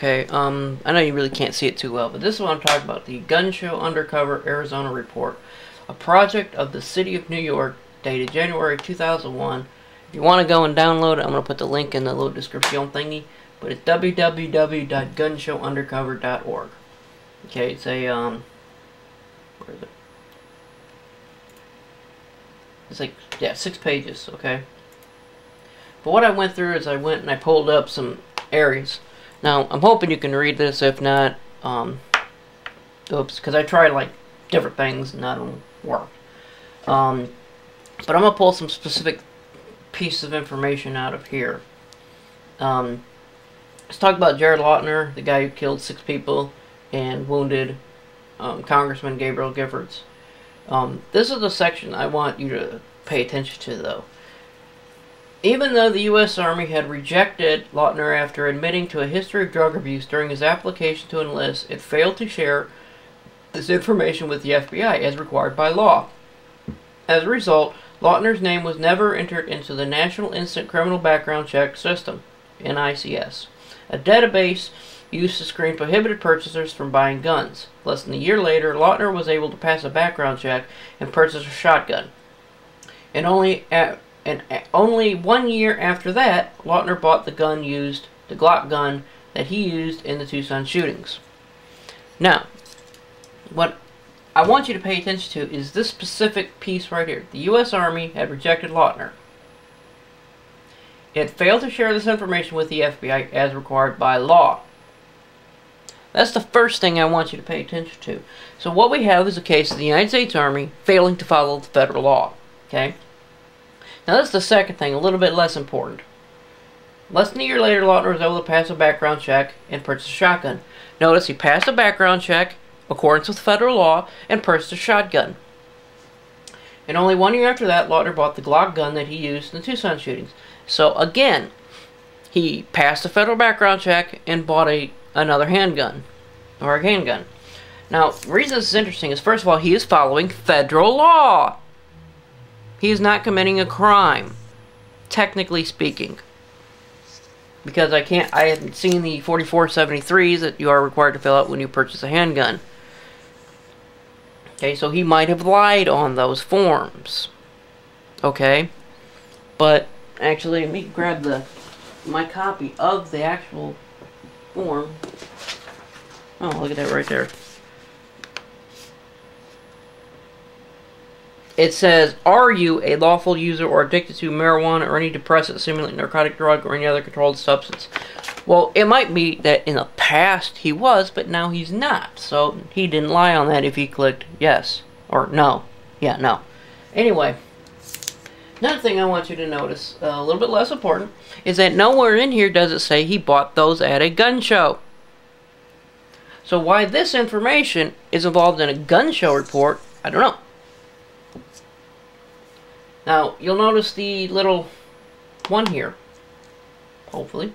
Okay, I know you really can't see it too well, but this is what I'm talking about. The Gun Show Undercover Arizona Report. A project of the City of New York, dated January 2001. If you want to go and download it, I'm going to put the link in the little description thingy. But it's www.gunshowundercover.org. Okay, it's a, where is it? It's like, yeah, 6 pages, okay? But what I went through is I went and I pulled up some areas. Now, I'm hoping you can read this. If not, oops, because I tried, like, different things and none of them worked. But I'm going to pull some specific pieces of information out of here. Let's talk about Jared Lautner, the guy who killed 6 people and wounded Congressman Gabriel Giffords. This is the section I want you to pay attention to, though. Even though the U.S. Army had rejected Lautner after admitting to a history of drug abuse during his application to enlist, it failed to share this information with the FBI as required by law. As a result, Lautner's name was never entered into the National Instant Criminal Background Check System, NICS, a database used to screen prohibited purchasers from buying guns. Less than a year later, Lautner was able to pass a background check and purchase a shotgun. And only 1 year after that, Lautner bought the Glock gun that he used in the Tucson shootings. Now, what I want you to pay attention to is this specific piece right here. The U.S. Army had rejected Lautner. It failed to share this information with the FBI as required by law. That's the first thing I want you to pay attention to. So what we have is a case of the United States Army failing to follow the federal law. Okay? Now that's the second thing, a little bit less important. Less than a year later, Lautner was able to pass a background check and purchase a shotgun. Notice he passed a background check, accordance with federal law, and purchased a shotgun. And only 1 year after that, Lautner bought the Glock gun that he used in the Tucson shootings. So again, he passed a federal background check and bought another handgun, or a handgun. Now, the reason this is interesting is, first of all, he is following federal law. He is not committing a crime, technically speaking. Because I haven't seen the 4473s that you are required to fill out when you purchase a handgun. Okay, so he might have lied on those forms. Okay? But, actually, let me grab my copy of the actual form. Oh, look at that right there. It says, are you a lawful user or addicted to marijuana or any depressant, stimulant, narcotic drug, or any other controlled substance? Well, it might be that in the past he was, but now he's not. So he didn't lie on that if he clicked yes or no. Yeah, no. Anyway, another thing I want you to notice, a little bit less important, is that nowhere in here does it say he bought those at a gun show. So why this information is involved in a gun show report, I don't know. Now, you'll notice the little one here, hopefully.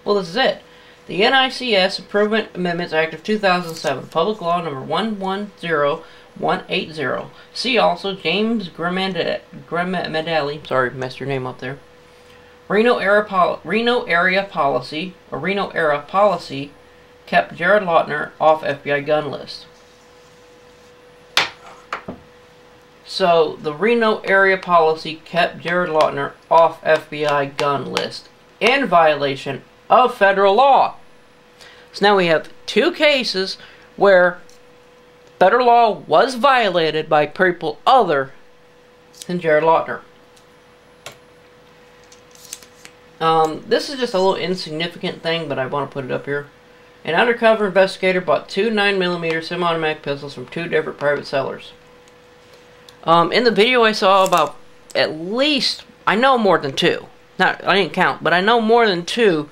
Well, this is it. The NICS Improvement Amendments Act of 2007, Public Law Number 110180. See also James Grimandelli, sorry, messed your name up there. Reno Era Policy kept Jared Lautner off FBI gun list. So, the Reno area policy kept Jared Lautner off FBI gun list in violation of federal law. So now we have 2 cases where federal law was violated by people other than Jared Lautner. This is just a little insignificant thing, but I want to put it up here. An undercover investigator bought 2 9mm semi-automatic pistols from 2 different private sellers. In the video I saw about at least, I know more than 2. I didn't count, but I know more than 2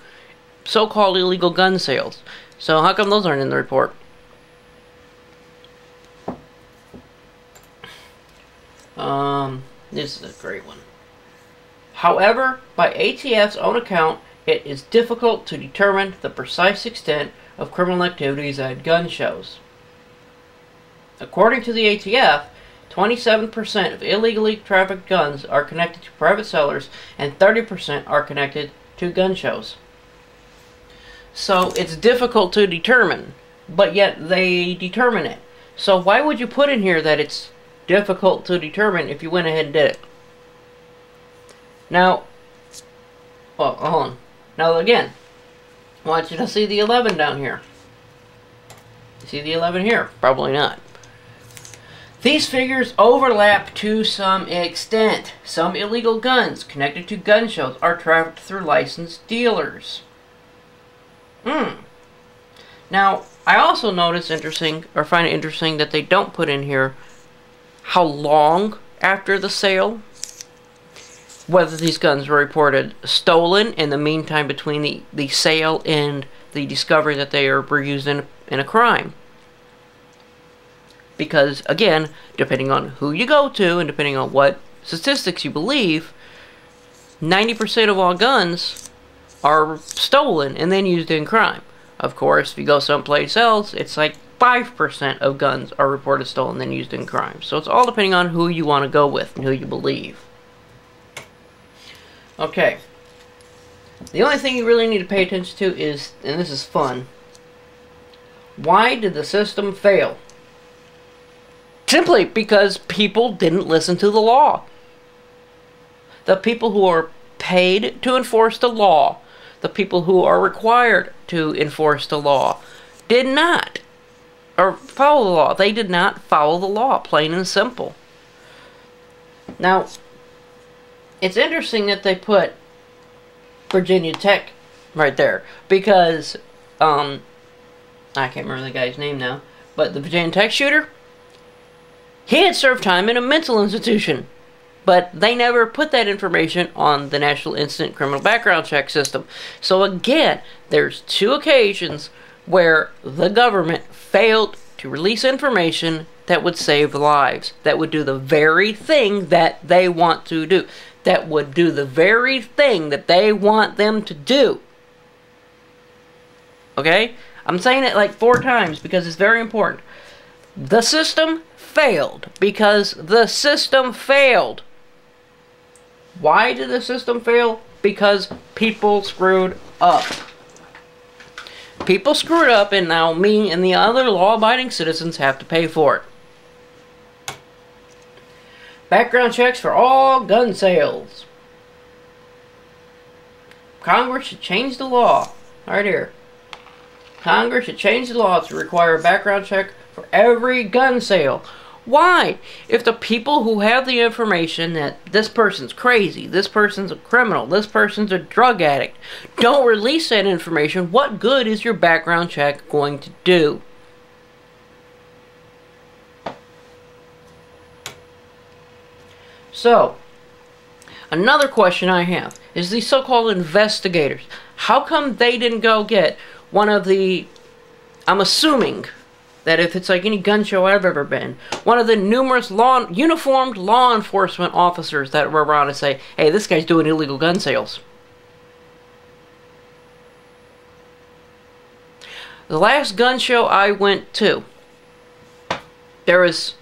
so-called illegal gun sales. So how come those aren't in the report? This is a great one. However, by ATF's own account, it is difficult to determine the precise extent of criminal activities at gun shows. According to the ATF, 27% of illegally trafficked guns are connected to private sellers and 30% are connected to gun shows. So it's difficult to determine, but yet they determine it. So why would you put in here that it's difficult to determine if you went ahead and did it? Now, well, hold on. Now again, I want you to see the 11 down here. You see the 11 here? Probably not. These figures overlap to some extent. Some illegal guns connected to gun shows are trafficked through licensed dealers. Now, I also notice find it interesting that they don't put in here how long after the sale, whether these guns were reported stolen in the meantime between the sale and the discovery that they were used in a crime. Because, again, depending on who you go to and depending on what statistics you believe, 90% of all guns are stolen and then used in crime. Of course, if you go someplace else, it's like 5% of guns are reported stolen and then used in crime. So it's all depending on who you want to go with and who you believe. Okay. The only thing you really need to pay attention to is, and this is fun, why did the system fail? Simply because people didn't listen to the law. The people who are paid to enforce the law, the people who are required to enforce the law, did not or follow the law. They did not follow the law, plain and simple. Now, it's interesting that they put Virginia Tech right there because I can't remember the guy's name now, but the Virginia Tech shooter, he had served time in a mental institution, but they never put that information on the National Instant Criminal Background Check System. So again, there's two occasions where the government failed to release information that would save lives, that would do the very thing that they want to do, that would do the very thing that they want them to do. Okay? I'm saying it like 4 times because it's very important. The system failed because the system failed. Why did the system fail? Because people screwed up. People screwed up, and now me and the other law-abiding citizens have to pay for it. Background checks for all gun sales. Congress should change the law. Right here. Congress should change the law to require a background check for every gun sale. Why? If the people who have the information that this person's crazy, this person's a criminal, this person's a drug addict, don't release that information, what good is your background check going to do? So, another question I have is these so-called investigators. How come they didn't go get one of the, I'm assuming that if it's like any gun show I've ever been, one of the numerous uniformed law enforcement officers that were around and say, hey, this guy's doing illegal gun sales. The last gun show I went to, there was,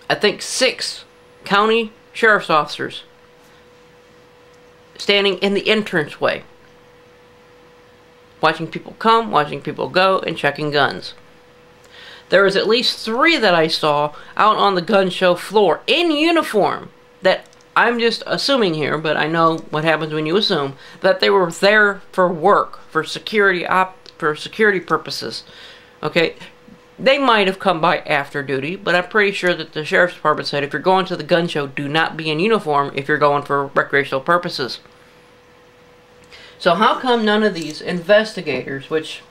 I think, 6 county sheriff's officers standing in the entranceway, watching people come, watching people go, and checking guns. There was at least 3 that I saw out on the gun show floor in uniform that I'm just assuming here, but I know what happens when you assume, that they were there for work, for security purposes. Okay, they might have come by after duty, but I'm pretty sure that the sheriff's department said if you're going to the gun show, do not be in uniform if you're going for recreational purposes. So how come none of these investigators, which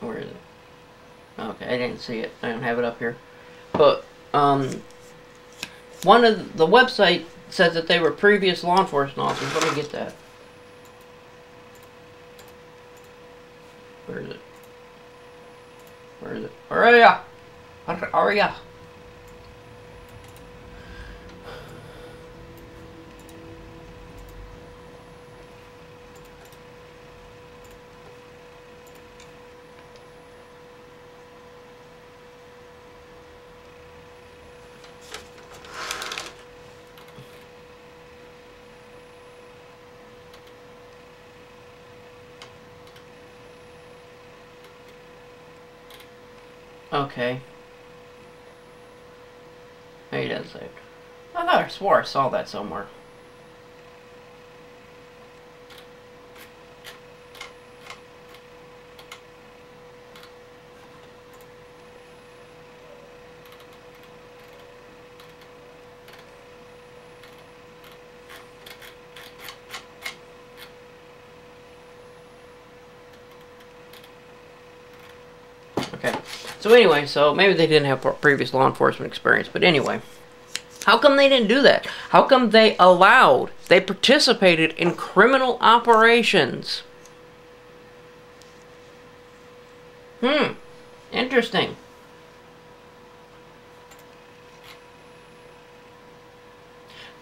where is it? Okay, I didn't see it. I don't have it up here. But one of the website says that they were previous law enforcement officers. Let me get that. Where is it? Where is it? Where are ya? Where are ya? Okay. No, he doesn't say it. I thought I swore I saw that somewhere. Okay. So anyway, so maybe they didn't have previous law enforcement experience, but anyway. How come they didn't do that? How come they participated in criminal operations? Interesting.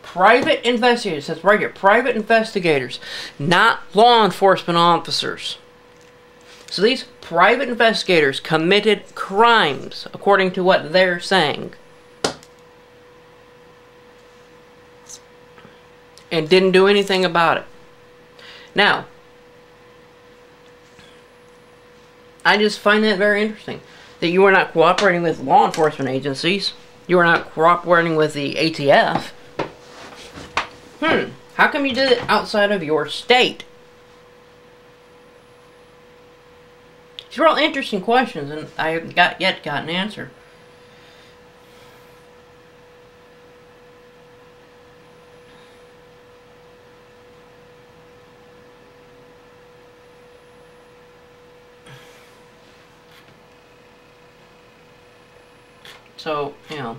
Private investigators, that's right here, private investigators, not law enforcement officers. So these private investigators committed crimes, according to what they're saying. And didn't do anything about it. Now, I just find that very interesting. That you are not cooperating with law enforcement agencies. You are not cooperating with the ATF. How come you did it outside of your state? These are all interesting questions, and I haven't yet got an answer. So, you know,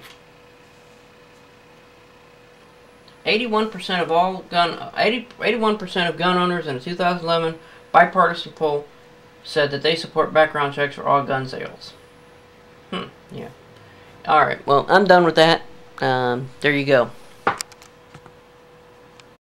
81% of all 81% of gun owners in a 2011 bipartisan poll said that they support background checks for all gun sales. Yeah. All right. Well, I'm done with that. There you go.